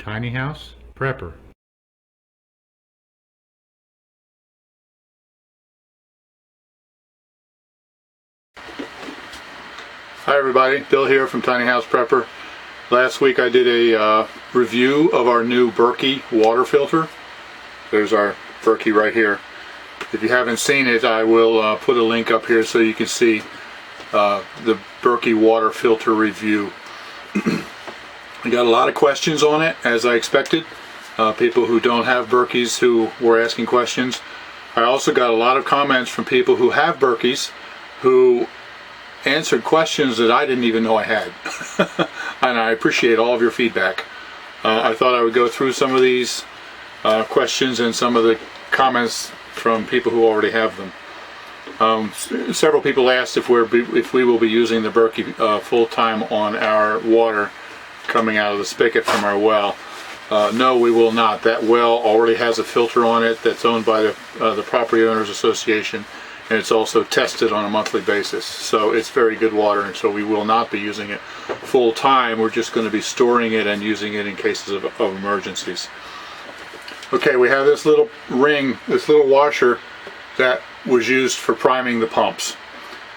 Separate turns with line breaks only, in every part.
Tiny House Prepper. Hi everybody, Bill here from Tiny House Prepper. Last week I did a review of our new Berkey water filter. There's our Berkey right here. If you haven't seen it, I will put a link up here so you can see the Berkey water filter review. I got a lot of questions on it, as I expected. People who don't have Berkeys who were asking questions. I also got a lot of comments from people who have Berkeys who answered questions that I didn't even know I had. And I appreciate all of your feedback. I thought I would go through some of these questions and some of the comments from people who already have them. Several people asked if we will be using the Berkey full-time on our water coming out of the spigot from our well. No, we will not. That well already has a filter on it that's owned by the Property Owners Association, and it's also tested on a monthly basis. So it's very good water, and so we will not be using it full time. We're just going to be storing it and using it in cases of emergencies. Okay, we have this little ring, this little washer that was used for priming the pumps.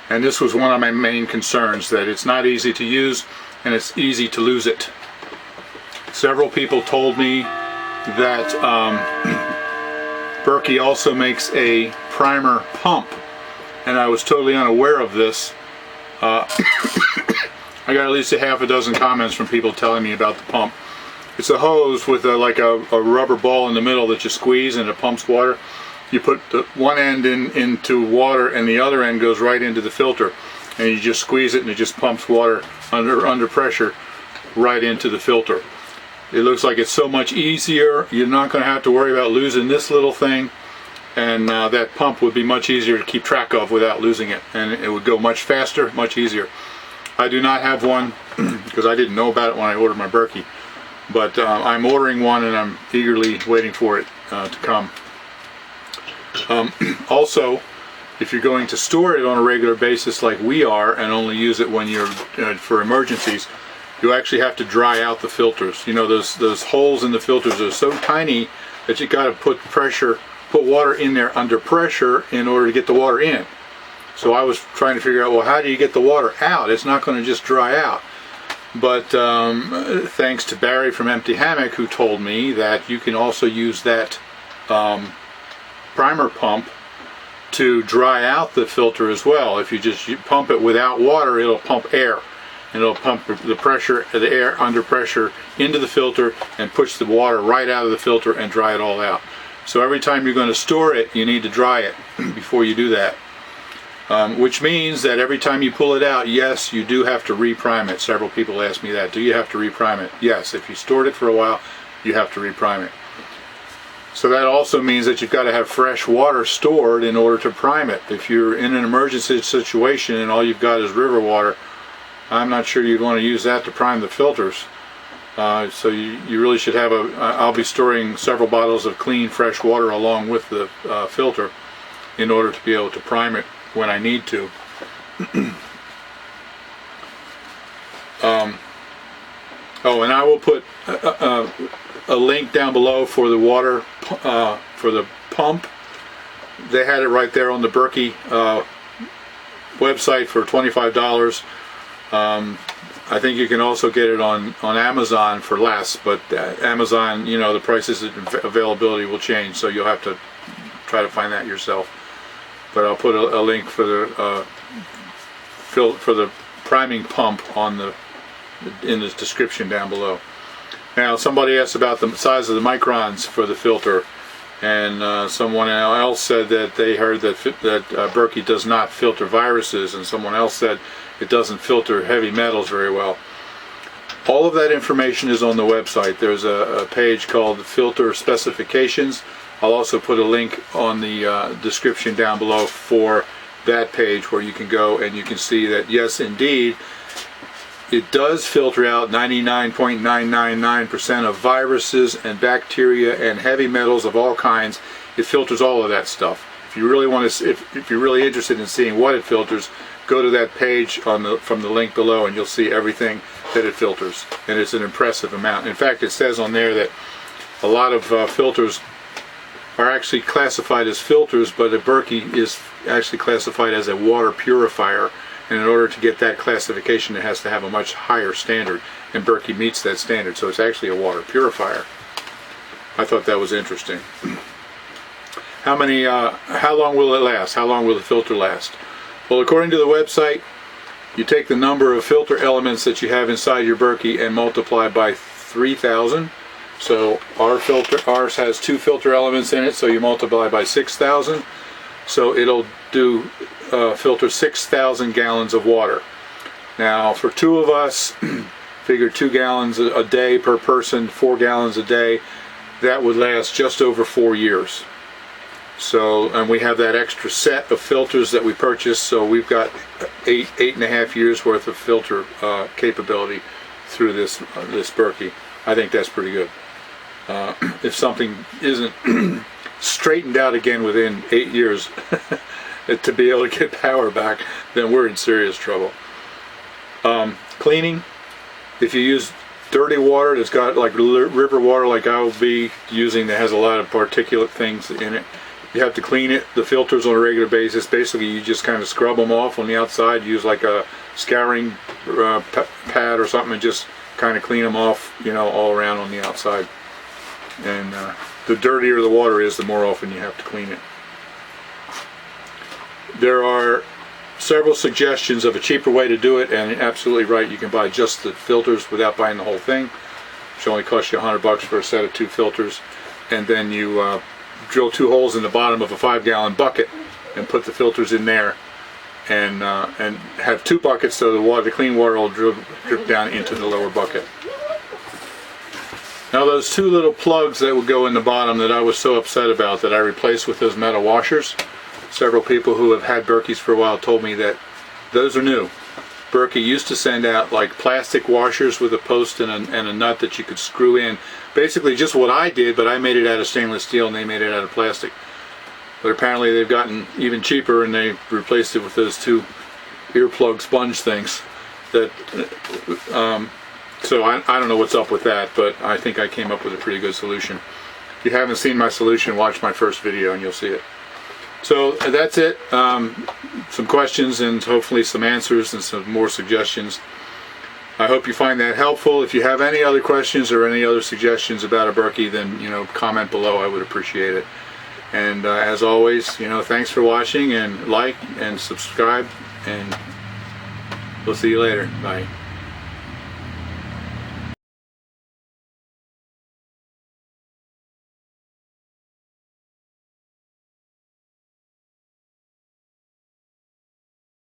And this was one of my main concerns, that it's not easy to use and it's easy to lose it. Several people told me that Berkey also makes a primer pump, and I was totally unaware of this. I got at least a half a dozen comments from people telling me about the pump. It's a hose with like a rubber ball in the middle that you squeeze and it pumps water. You put the one end into water and the other end goes right into the filter, and you just squeeze it and it just pumps water under pressure right into the filter. It looks like it's so much easier. You're not going to have to worry about losing this little thing, and that pump would be much easier to keep track of without losing it, and it would go much faster, much easier. I do not have one because I didn't know about it when I ordered my Berkey, but I'm ordering one and I'm eagerly waiting for it to come. Also, if you're going to store it on a regular basis like we are and only use it when you're for emergencies, you actually have to dry out the filters. You know, those holes in the filters are so tiny that you got to put water in there under pressure in order to get the water in. So I was trying to figure out, well, how do you get the water out? It's not going to just dry out. But thanks to Barry from Empty Hammock, who told me that you can also use that primer pump to dry out the filter as well. If you pump it without water, it'll pump air, and it'll pump the air under pressure into the filter and push the water right out of the filter and dry it all out. So every time you're going to store it, you need to dry it before you do that. Which means that every time you pull it out, yes, you do have to reprime it. Several people ask me that. Do you have to reprime it? Yes, if you stored it for a while, you have to reprime it. So that also means that you've got to have fresh water stored in order to prime it. If you're in an emergency situation and all you've got is river water, I'm not sure you'd want to use that to prime the filters. So you really should have I'll be storing several bottles of clean, fresh water along with the filter in order to be able to prime it when I need to. Oh, and I will put a link down below for the water, for the pump. They had it right there on the Berkey website for $25. I think you can also get it on Amazon for less, but Amazon, you know, the prices and availability will change, so you'll have to try to find that yourself. But I'll put a link for the priming pump in the description down below. Now, somebody asked about the size of the microns for the filter, and someone else said that they heard that Berkey does not filter viruses, and someone else said it doesn't filter heavy metals very well. All of that information is on the website. There's a page called Filter Specifications. I'll also put a link on the description down below for that page where you can go and you can see that, yes, indeed, it does filter out 99.999% of viruses and bacteria and heavy metals of all kinds. It filters all of that stuff. If you really want to, if you're really interested in seeing what it filters, go to that page from the link below, and you'll see everything that it filters, and it's an impressive amount. In fact, it says on there that a lot of filters are actually classified as filters, but a Berkey is actually classified as a water purifier, and in order to get that classification it has to have a much higher standard, and Berkey meets that standard, so it's actually a water purifier. I thought that was interesting. How long will it last? How long will the filter last? Well, according to the website, you take the number of filter elements that you have inside your Berkey and multiply by 3,000. So ours has 2 filter elements in it, so you multiply by 6,000. So it'll do filter 6,000 gallons of water. Now, for 2 of us, figure 2 gallons a day per person, 4 gallons a day. That would last just over 4 years. So, and we have that extra set of filters that we purchased, so we've got 8.5 years worth of filter capability through this Berkey. I think that's pretty good. If something isn't straightened out again within 8 years to be able to get power back, then we're in serious trouble. Cleaning, if you use dirty water that's got like river water like I will be using that has a lot of particulate things in it, you have to clean it, the filters, on a regular basis. Basically, you just kind of scrub them off on the outside, use like a scouring pad or something, and just kind of clean them off, you know, all around on the outside. And the dirtier the water is, the more often you have to clean it. There are several suggestions of a cheaper way to do it, and absolutely right, you can buy just the filters without buying the whole thing, which only costs you $100 for a set of 2 filters, and then you drill 2 holes in the bottom of a 5-gallon bucket and put the filters in there, and have 2 buckets so the clean water will drip down into the lower bucket. Now those 2 little plugs that would go in the bottom that I was so upset about that I replaced with those metal washers, several people who have had Berkeys for a while told me that those are new. Berkey used to send out like plastic washers with a post and a nut that you could screw in. Basically just what I did, but I made it out of stainless steel and they made it out of plastic. But apparently they've gotten even cheaper and they replaced it with those 2 earplug sponge things. So I don't know what's up with that, but I think I came up with a pretty good solution. If you haven't seen my solution, watch my first video and you'll see it. So that's it. Some questions and hopefully some answers and some more suggestions. I hope you find that helpful. If you have any other questions or any other suggestions about a Berkey, then comment below. I would appreciate it. And as always, thanks for watching, and like and subscribe, and we'll see you later. Bye.